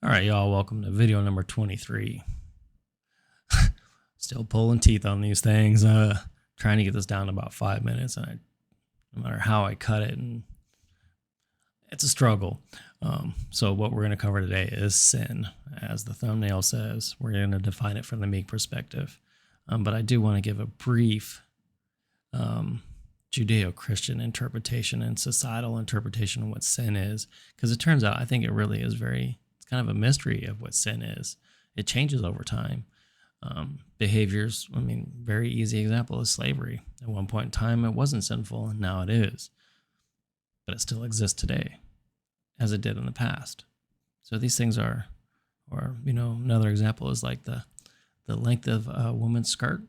All right, y'all, welcome to video number 23. Still pulling teeth on these things. Trying to get this down to about 5 minutes, and no matter how I cut it, and it's a struggle. So what we're going to cover today is sin. As the thumbnail says, we're going to define it from the meek perspective. But I do want to give a brief Judeo-Christian interpretation and societal interpretation of what sin is, because it turns out I think it really is it's kind of a mystery of what sin is. It changes over time. Behaviors, very easy example is slavery. At one point in time, it wasn't sinful, and now it is. But it still exists today, as it did in the past. So these things are, another example is like the length of a woman's skirt.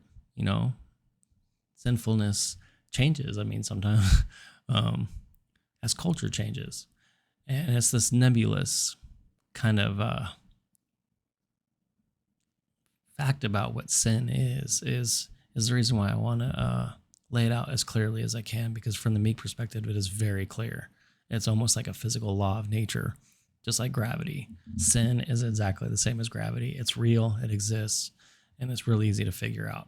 Sinfulness changes. Sometimes as culture changes. And it's this nebulous kind of fact about what sin is the reason why I want to lay it out as clearly as I can, because from the meek perspective, it is very clear. It's almost like a physical law of nature, just like gravity. Sin is exactly the same as gravity. It's real, it exists, and it's really easy to figure out.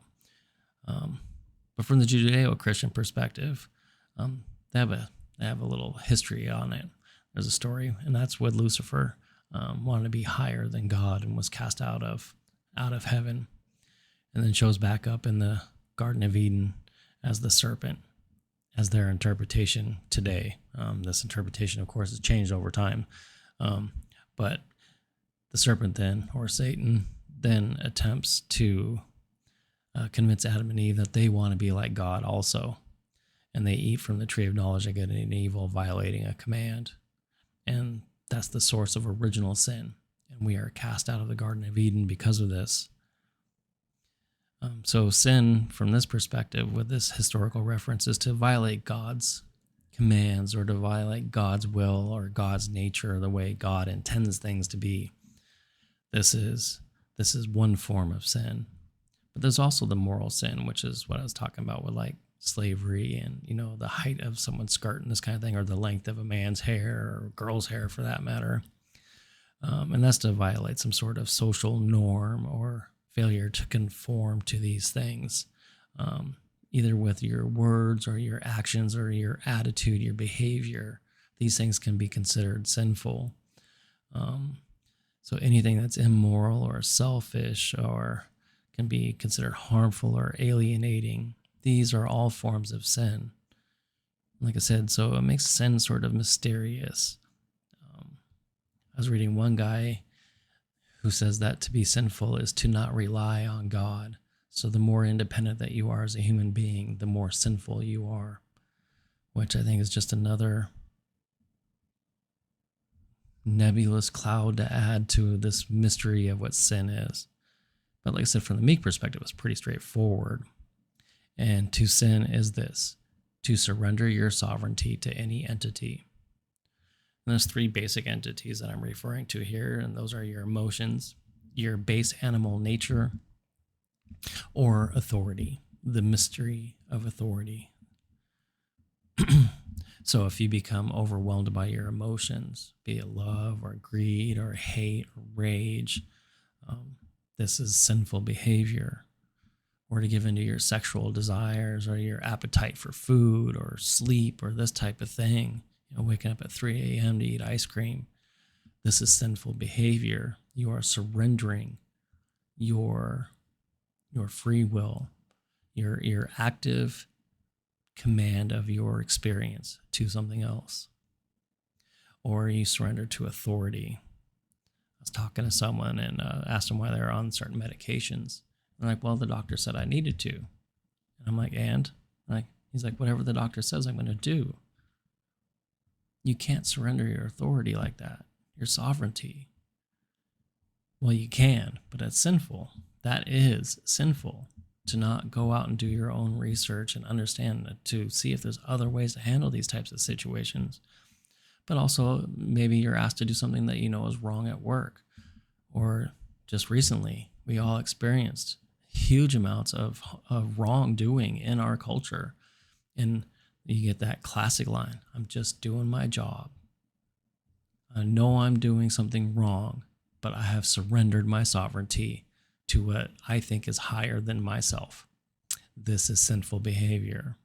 But from the Judeo-Christian perspective, they have a little history on it. There's a story, and that's with Lucifer wanted to be higher than God and was cast out of heaven, and then shows back up in the Garden of Eden as the serpent, as their interpretation today. This interpretation, of course, has changed over time, but the serpent then, or Satan, then attempts to convince Adam and Eve that they want to be like God also, and they eat from the tree of knowledge of good and evil, violating a command, and that's the source of original sin, and we are cast out of the Garden of Eden because of this. So sin, from this perspective, with this historical reference, is to violate God's commands, or to violate God's will or God's nature, the way God intends things to be. This is one form of sin. But there's also the moral sin, which is what I was talking about with like slavery and, the height of someone's skirt and this kind of thing, or the length of a man's hair or a girl's hair for that matter. And that's to violate some sort of social norm or failure to conform to these things, either with your words or your actions or your attitude, your behavior. These things can be considered sinful. So anything that's immoral or selfish or can be considered harmful or alienating, these are all forms of sin. Like I said, so it makes sin sort of mysterious. I was reading one guy who says that to be sinful is to not rely on God. So the more independent that you are as a human being, the more sinful you are, which I think is just another nebulous cloud to add to this mystery of what sin is. But like I said, from the meek perspective, it's pretty straightforward. And to sin is this: to surrender your sovereignty to any entity. And there's three basic entities that I'm referring to here, and those are your emotions, your base animal nature, or authority, the mystery of authority. So if you become overwhelmed by your emotions, be it love or greed or hate or rage, this is sinful behavior. Or to give into your sexual desires or your appetite for food or sleep or this type of thing, waking up at 3 a.m. to eat ice cream. This is sinful behavior. You are surrendering your free will, your active command of your experience to something else. Or you surrender to authority. I was talking to someone and asked them why they're on certain medications. They're like, well, the doctor said I needed to. And I'm like, and? He's like, whatever the doctor says, I'm going to do. You can't surrender your authority like that, your sovereignty. Well, you can, but it's sinful. That is sinful, to not go out and do your own research and understand, to see if there's other ways to handle these types of situations. But also, maybe you're asked to do something that is wrong at work. Or just recently, we all experienced huge amounts of wrongdoing in our culture. And you get that classic line, I'm just doing my job. I know I'm doing something wrong, but I have surrendered my sovereignty to what I think is higher than myself. This is sinful behavior.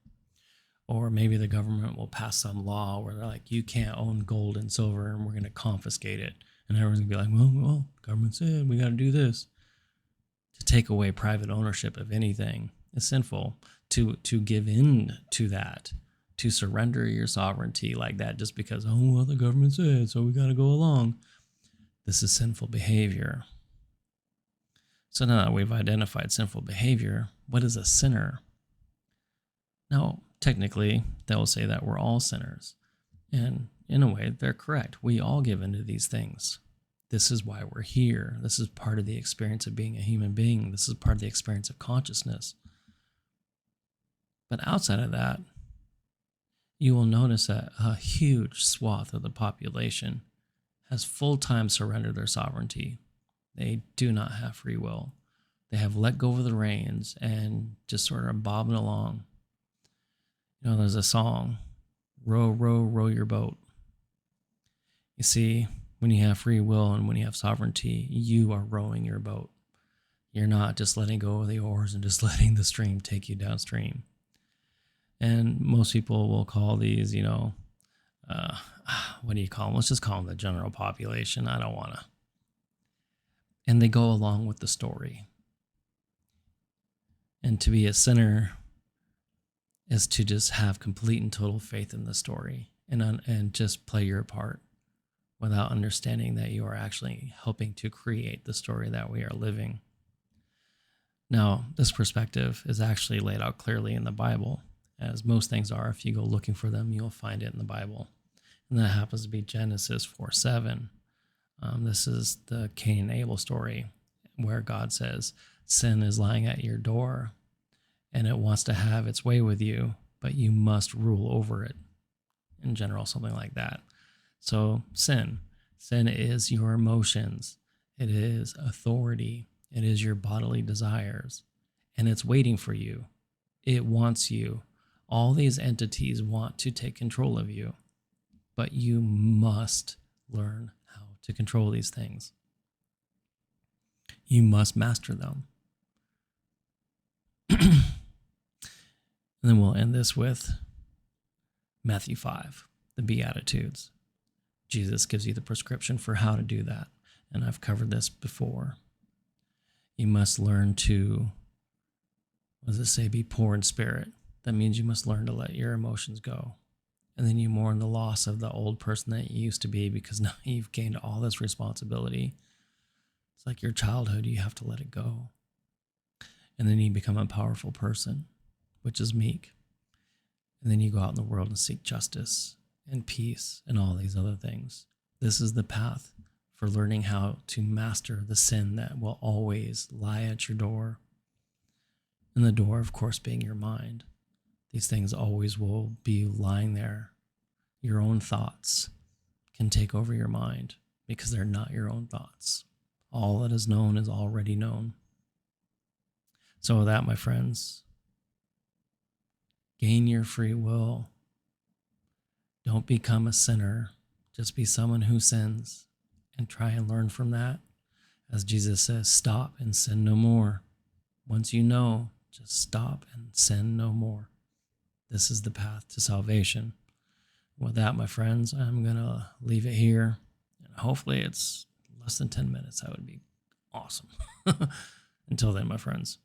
Or maybe the government will pass some law where they're like, you can't own gold and silver and we're going to confiscate it. And everyone's going to be like, well, government said we got to do this. To take away private ownership of anything is sinful. To give in to that, to surrender your sovereignty like that just because, the government said, so we got to go along. This is sinful behavior. So now that we've identified sinful behavior, what is a sinner? Now, technically, they'll say that we're all sinners. And in a way, they're correct. We all give into these things. This is why we're here. This is part of the experience of being a human being. This is part of the experience of consciousness. But outside of that, you will notice that a huge swath of the population has full-time surrendered their sovereignty. They do not have free will. They have let go of the reins and just sort of bobbing along. There's a song, row, row, row your boat. You see, when you have free will and when you have sovereignty, you are rowing your boat. You're not just letting go of the oars and just letting the stream take you downstream. And most people will call these, what do you call them? Let's just call them the general population. I don't want to. And they go along with the story. And to be a sinner is to just have complete and total faith in the story and just play your part without understanding that you are actually helping to create the story that we are living. Now, this perspective is actually laid out clearly in the Bible, as most things are. If you go looking for them, you'll find it in the Bible. And that happens to be Genesis 4:7. This is the Cain and Abel story where God says, sin is lying at your door and it wants to have its way with you, but you must rule over it. In general, something like that. So sin is your emotions. It is authority. It is your bodily desires. And it's waiting for you. It wants you. All these entities want to take control of you, but you must learn how to control these things. You must master them. And then we'll end this with Matthew 5, the Beatitudes. Jesus gives you the prescription for how to do that. And I've covered this before. You must learn to, what does it say, be poor in spirit. That means you must learn to let your emotions go. And then you mourn the loss of the old person that you used to be because now you've gained all this responsibility. It's like your childhood, you have to let it go. And then you become a powerful person, which is meek. And then you go out in the world and seek justice and peace and all these other things. This is the path for learning how to master the sin that will always lie at your door. And the door, of course, being your mind. These things always will be lying there. Your own thoughts can take over your mind because they're not your own thoughts. All that is known is already known. So with that, my friends, gain your free will. Don't become a sinner. Just be someone who sins and try and learn from that. As Jesus says, stop and sin no more. Once you know, just stop and sin no more. This is the path to salvation. With that, my friends, I'm going to leave it here. And hopefully it's less than 10 minutes. That would be awesome. Until then, my friends.